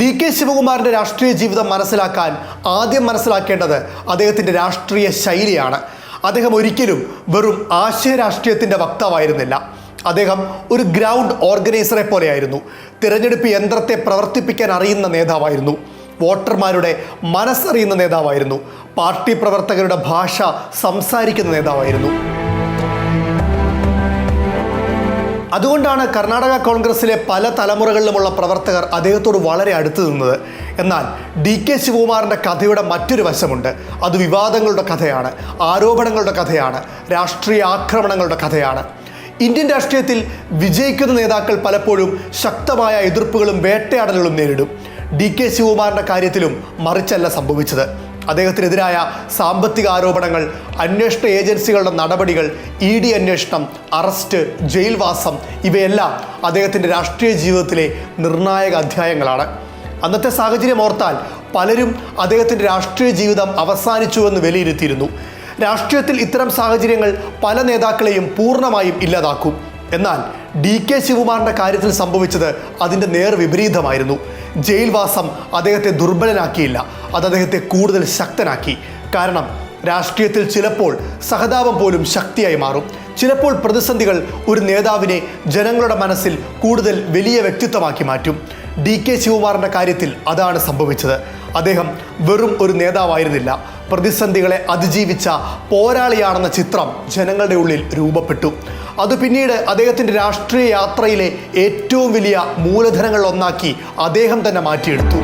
DK. ശിവകുമാറിൻ്റെ രാഷ്ട്രീയ ജീവിതം മനസ്സിലാക്കാൻ ആദ്യം മനസ്സിലാക്കേണ്ടത് അദ്ദേഹത്തിൻ്റെ രാഷ്ട്രീയ ശൈലിയാണ്. അദ്ദേഹം ഒരിക്കലും വെറും ആശയ രാഷ്ട്രീയത്തിൻ്റെ വക്താവായിരുന്നില്ല. അദ്ദേഹം ഒരു ഗ്രൗണ്ട് ഓർഗനൈസറെ പോലെയായിരുന്നു. തിരഞ്ഞെടുപ്പ് യന്ത്രത്തെ പ്രവർത്തിപ്പിക്കാൻ അറിയുന്ന നേതാവായിരുന്നു. വോട്ടർമാരുടെ മനസ്സറിയുന്ന നേതാവായിരുന്നു. പാർട്ടി പ്രവർത്തകരുടെ ഭാഷ സംസാരിക്കുന്ന നേതാവായിരുന്നു. അതുകൊണ്ടാണ് കർണാടക കോൺഗ്രസിലെ പല തലമുറകളിലുമുള്ള പ്രവർത്തകർ അദ്ദേഹത്തോട് വളരെ അടുത്ത് നിന്നത്. എന്നാൽ ഡി.കെ. ശിവകുമാറിൻ്റെ കഥയുടെ മറ്റൊരു വശമുണ്ട്. അത് വിവാദങ്ങളുടെ കഥയാണ്, ആരോപണങ്ങളുടെ കഥയാണ്, രാഷ്ട്രീയ ആക്രമണങ്ങളുടെ കഥയാണ്. ഇന്ത്യൻ രാഷ്ട്രീയത്തിൽ വിജയിക്കുന്ന നേതാക്കൾ പലപ്പോഴും ശക്തമായ എതിർപ്പുകളും വേട്ടയാടലുകളും നേരിടും. ഡി.കെ. ശിവകുമാറിൻ്റെ കാര്യത്തിലും മറിച്ചല്ല സംഭവിച്ചത്. അദ്ദേഹത്തിനെതിരായ സാമ്പത്തിക ആരോപണങ്ങൾ, അന്വേഷണ ഏജൻസികളുടെ നടപടികൾ, ഇ.ഡി. അന്വേഷണം, അറസ്റ്റ്, ജയിൽവാസം ഇവയെല്ലാം അദ്ദേഹത്തിൻ്റെ രാഷ്ട്രീയ ജീവിതത്തിലെ നിർണായക അധ്യായങ്ങളാണ്. അന്നത്തെ സാഹചര്യം ഓർത്താൽ പലരും അദ്ദേഹത്തിൻ്റെ രാഷ്ട്രീയ ജീവിതം അവസാനിച്ചുവെന്ന് വിലയിരുത്തിയിരുന്നു. രാഷ്ട്രീയത്തിൽ ഇത്തരം സാഹചര്യങ്ങൾ പല നേതാക്കളെയും പൂർണ്ണമായും ഇല്ലാതാക്കും. എന്നാൽ ഡി.കെ. ശിവകുമാറിൻ്റെ കാര്യത്തിൽ സംഭവിച്ചത് അതിൻ്റെ നേർവിപരീതമായിരുന്നു. ജയിൽവാസം അദ്ദേഹത്തെ ദുർബലനാക്കിയില്ല, അത് അദ്ദേഹത്തെ കൂടുതൽ ശക്തനാക്കി. കാരണം രാഷ്ട്രീയത്തിൽ ചിലപ്പോൾ സഹതാപം പോലും ശക്തിയായി മാറും. ചിലപ്പോൾ പ്രതിസന്ധികൾ ഒരു നേതാവിനെ ജനങ്ങളുടെ മനസ്സിൽ കൂടുതൽ വലിയ വ്യക്തിത്വമാക്കി മാറ്റും. ഡി.കെ. ശിവകുമാറിൻ്റെ കാര്യത്തിൽ അതാണ് സംഭവിച്ചത്. അദ്ദേഹം വെറും ഒരു നേതാവായിരുന്നില്ല, പ്രതിസന്ധികളെ അതിജീവിച്ച പോരാളിയാണെന്ന ചിത്രം ജനങ്ങളുടെ ഉള്ളിൽ രൂപപ്പെട്ടു. അത് പിന്നീട് അദ്ദേഹത്തിൻ്റെ രാഷ്ട്രീയ യാത്രയിലെ ഏറ്റവും വലിയ മൂലധനങ്ങളിലൊന്നാക്കി അദ്ദേഹം തന്നെ മാറ്റിയെടുത്തു.